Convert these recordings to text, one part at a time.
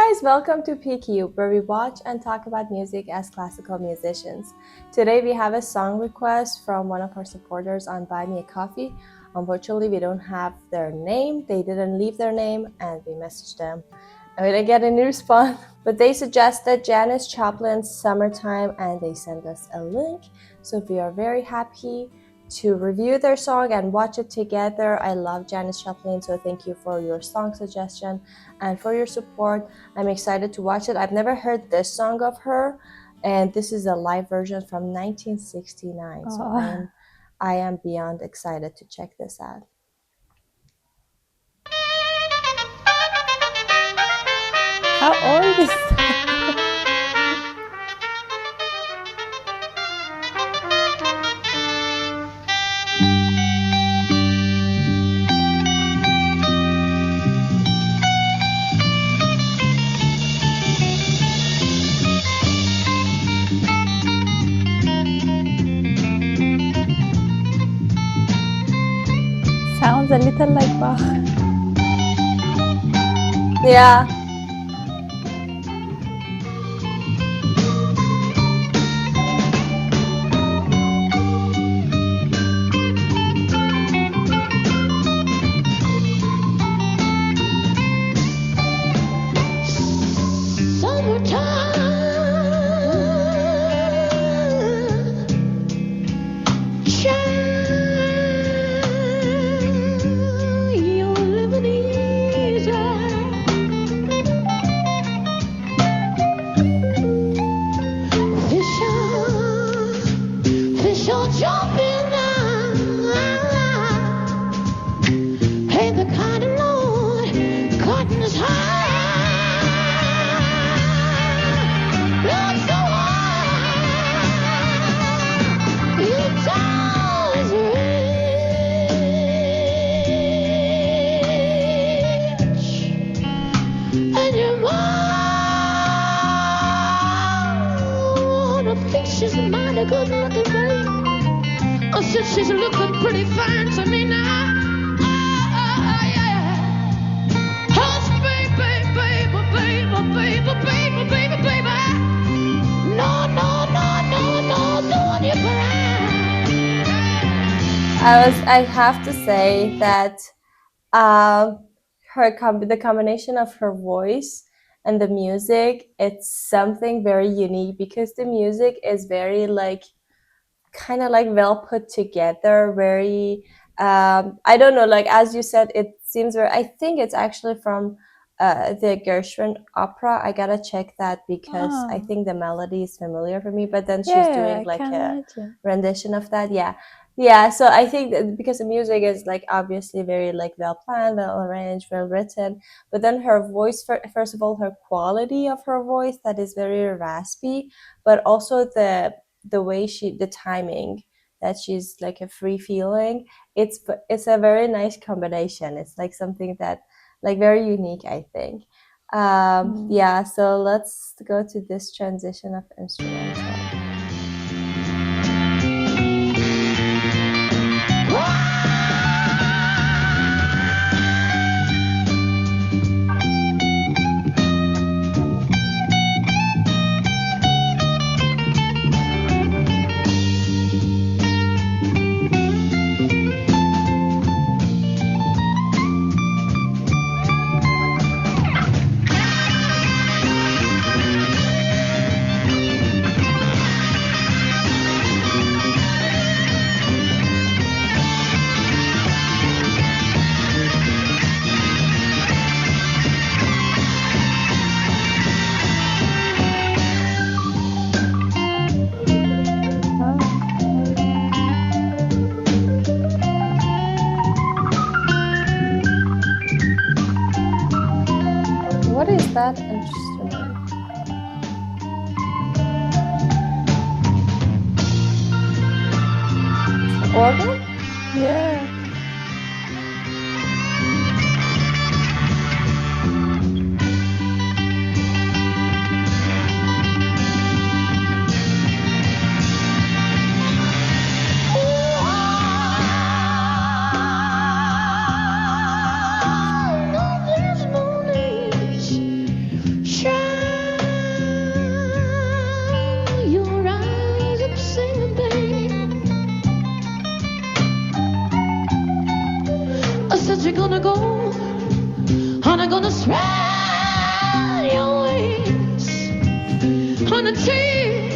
guys, welcome to PQ, where we watch and talk about music as classical musicians. Today we have a song request from one of our supporters on Buy Me a Coffee. Unfortunately, we don't have their name. They didn't leave their name, and we messaged them. And we didn't get any response, but they suggested Janis Joplin's Summertime, and they sent us a link. So we are very happy to review their song and watch it together. I love Janis Joplin, so thank you for your song suggestion and for your support. I'm excited to watch it. I've never heard this song of her, and this is a live version from 1969. So I am beyond excited to check this out. How old is that? Sounds a little like Bach. Yeah. She's a mighty good looking babe. Oh, since she's looking pretty fine to me now. Yeah. Hush, baby, baby, baby, baby, baby, baby, baby. No, don't you cry. I have to say that the combination of her voice and the music, it's something very unique because the music is very kind of well put together, very I don't know, as you said, it seems very, I think it's actually from the Gershwin opera. I gotta check that because I think the melody is familiar for me, but then she's doing a rendition of that. Yeah, so I think that because the music is obviously very well planned, well arranged, well written, but then her voice, first of all, her quality of her voice, that is very raspy, but also the way the timing, that she's a free feeling, it's a very nice combination. It's something that very unique, I think. Yeah, so let's go to this transition of instrumental. What is that instrument? Organ? Yeah. gonna take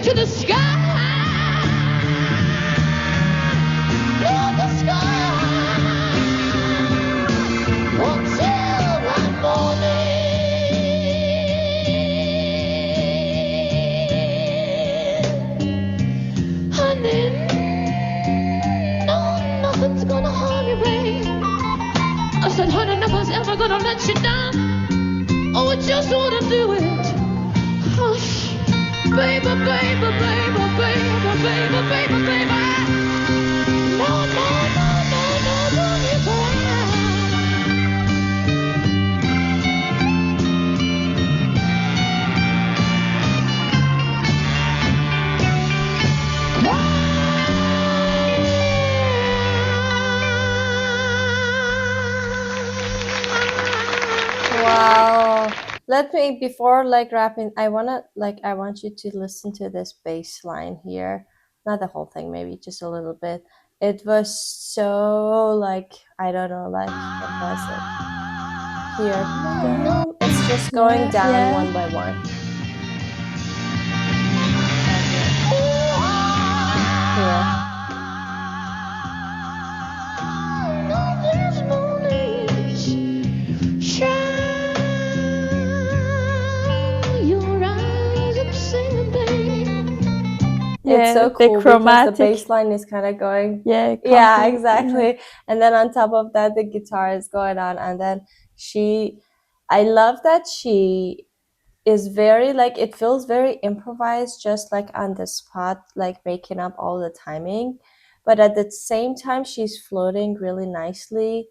to the sky. Love the sky until the morning. Honey, no, nothing's gonna harm you, babe. I said, honey, nothing's ever gonna let you down. Oh, I just wanna do it. Hush, baby, baby, baby, baby, baby, baby, baby. No, no, no, no, no, don't you Wow. Let me, before like wrapping, I want you to listen to this bass line here. Not the whole thing, maybe just a little bit. It was so like, I don't know, like what was it? Here. It's just going down one by one. Here. It's so cool because the bass line is kind of going. Yeah, exactly. And then on top of that, the guitar is going on. And then I love that she is very like, it feels very improvised, just like on the spot, like making up all the timing. But at the same time, she's floating really nicely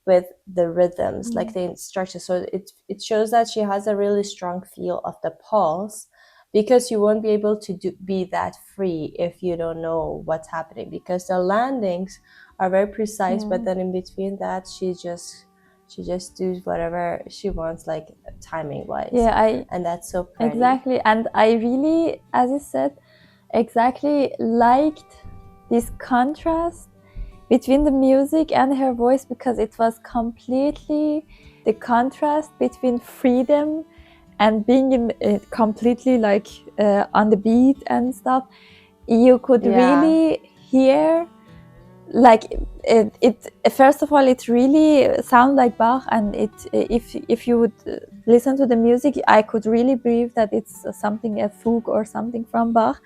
with the rhythms, like the structure. So it shows that she has a really strong feel of the pulse, because you won't be able to be that free if you don't know what's happening, because the landings are very precise, but then in between that, she just does whatever she wants, like timing wise. And that's so pretty. Exactly. And I really, as you said, exactly liked this contrast between the music and her voice, because it was completely the contrast between freedom and being in completely like on the beat and stuff. You could really hear like it first of all, it really sounds like Bach, and if you would listen to the music, I could really believe that it's something, a fugue or something from Bach.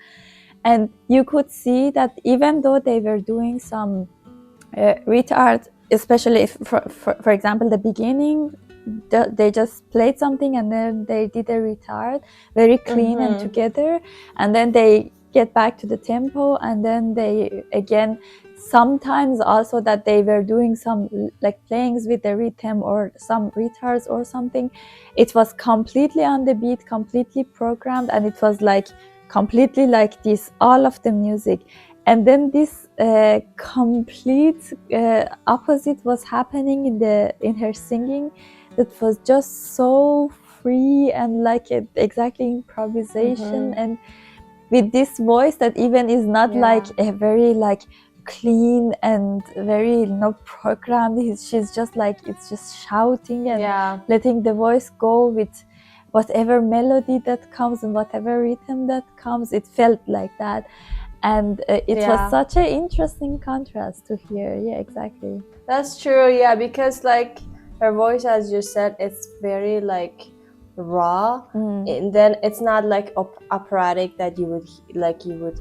And you could see that even though they were doing some retard, especially if for example the beginning, they just played something and then they did a retard very clean and together, and then they get back to the tempo, and then they again sometimes also that they were doing some like playings with the rhythm or some retards or something. It was completely on the beat, completely programmed, and it was like completely like this, all of the music. And then this complete opposite was happening in her singing, that was just so free and like exactly improvisation, and with this voice that even is not like a very like clean and very programmed. She's just like, it's just shouting and letting the voice go with whatever melody that comes and whatever rhythm that comes. It felt like that. And it was such an interesting contrast to hear. Yeah, exactly. That's true. Yeah, because like her voice, as you said, it's very like raw, and then it's not like operatic that you would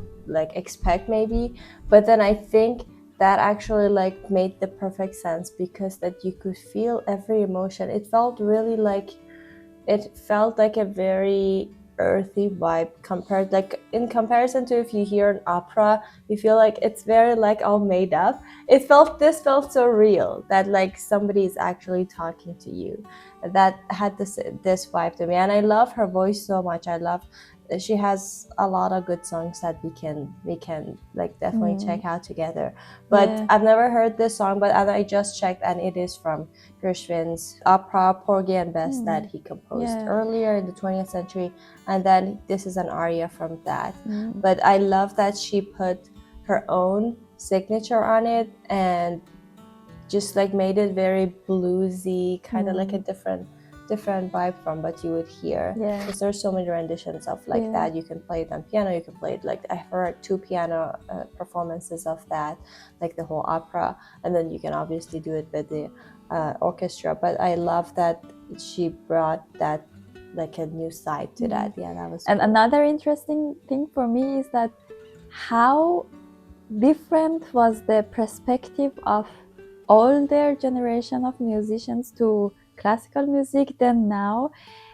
expect maybe. But then I think that actually like made the perfect sense, because that you could feel every emotion. It felt really like, it felt like a very earthy vibe, in comparison to if you hear an opera, you feel like it's very like all made up. This felt so real, that like somebody is actually talking to you. That had this vibe to me, and I love her voice so much. She has a lot of good songs that we can like definitely check out together. But I've never heard this song, but I just checked, and it is from Gershwin's opera Porgy and Bess that he composed earlier in the 20th century, and then this is an aria from that. But I love that she put her own signature on it and just like made it very bluesy, kind of like a different different vibe from what you would hear. Yeah. Because there's so many renditions of like Yeah. that. You can play it on piano, you can play it like, I've heard 2 piano performances of that, like the whole opera, and then you can obviously do it with the orchestra. But I love that she brought that like a new side to that. Yeah, that was And cool. another interesting thing for me is that how different was the perspective of older generation of musicians to classical music than now,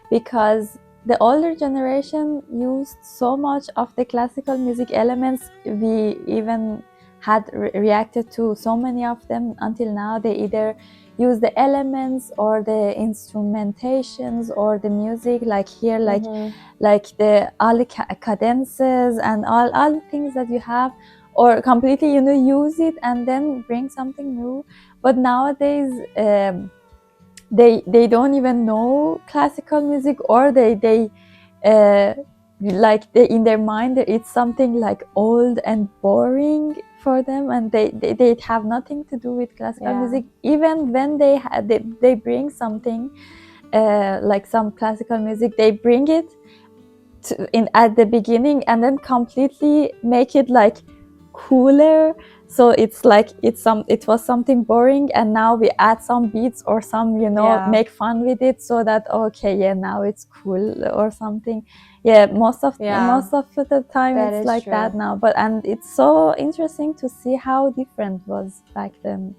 because the older generation used so much of the classical music elements. We even had reacted to so many of them until now. They either use the elements or the instrumentations or the music, like here, like the all the cadences and all the things that you have, or completely use it and then bring something new. But nowadays they don't even know classical music, or they like they in their mind it's something like old and boring for them, and they have nothing to do with classical music. Even when they bring something like some classical music, they bring it at the beginning and then completely make it like cooler. So it's like it was something boring, and now we add some beats or some make fun with it, so that okay, yeah, now it's cool or something. Yeah, most of the time That it's is like true. that now. But and it's so interesting to see how different was back then.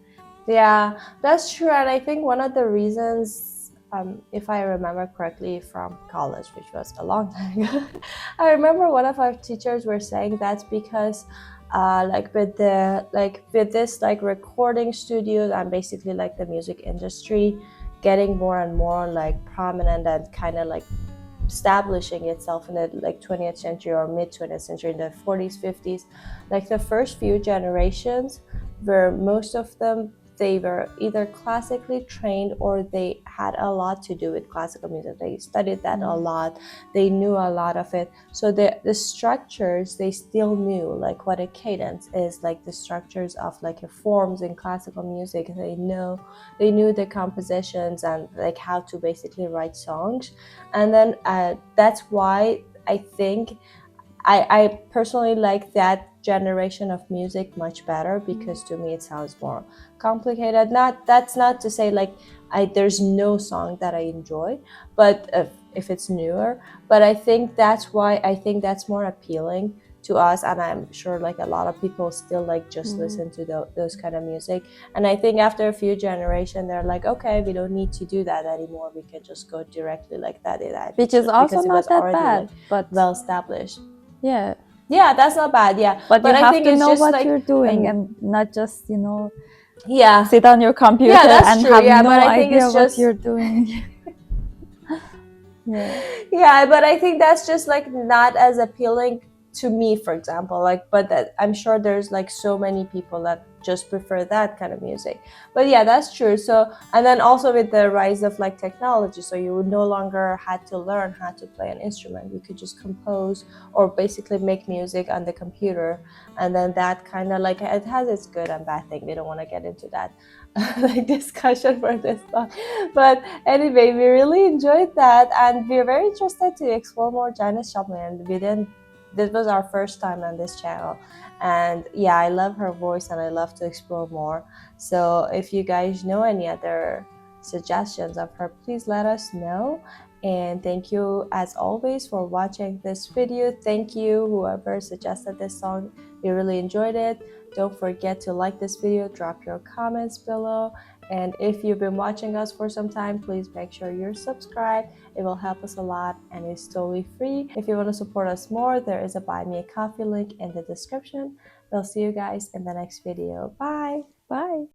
Yeah, that's true. And I think one of the reasons, if I remember correctly from college, which was a long time ago, I remember one of our teachers were saying that's because like with this like recording studios and basically like the music industry getting more and more like prominent and kind of like establishing itself in the like 20th century or mid 20th century, in the 40s 50s, like the first few generations were, most of them, they were either classically trained or they had a lot to do with classical music. They studied that a lot, they knew a lot of it. So the structures they still knew, like what a cadence is, like the structures of like a forms in classical music. They knew the compositions and like how to basically write songs. And then that's why I think I personally like that generation of music much better, because to me it sounds more complicated. That's not to say like there's no song that I enjoy, but if it's newer. But I think that's why I think that's more appealing to us, and I'm sure like a lot of people still like just listen to those kind of music. And I think after a few generations they're like, okay, we don't need to do that anymore, we can just go directly like that, Which is also because it not was that already bad, like but well established. yeah, That's not bad. but you But I have think to it's know just what like you're doing and not just yeah, sit on your computer that's and true. have But no I think idea it's what just you're doing. but I think that's just like not as appealing to me, for example. Like, but that I'm sure there's like so many people that just prefer that kind of music. But yeah, that's true. So, and then also with the rise of like technology, so you would no longer had to learn how to play an instrument. You could just compose or basically make music on the computer. And then that kind of like, it has its good and bad thing. We don't want to get into that like discussion for this song. But anyway, we really enjoyed that, and we're very interested to explore more Janis Joplin. And this was our first time on this channel, and yeah, I love her voice and I love to explore more. So if you guys know any other suggestions of her, please let us know. And thank you as always for watching this video. Thank you whoever suggested this song, we really enjoyed it. Don't forget to like this video, drop your comments below, and if you've been watching us for some time, please make sure you're subscribed. It will help us a lot and it's totally free. If you want to support us more, there is a buy me a coffee link in the description. We'll see you guys in the next video. Bye. Bye.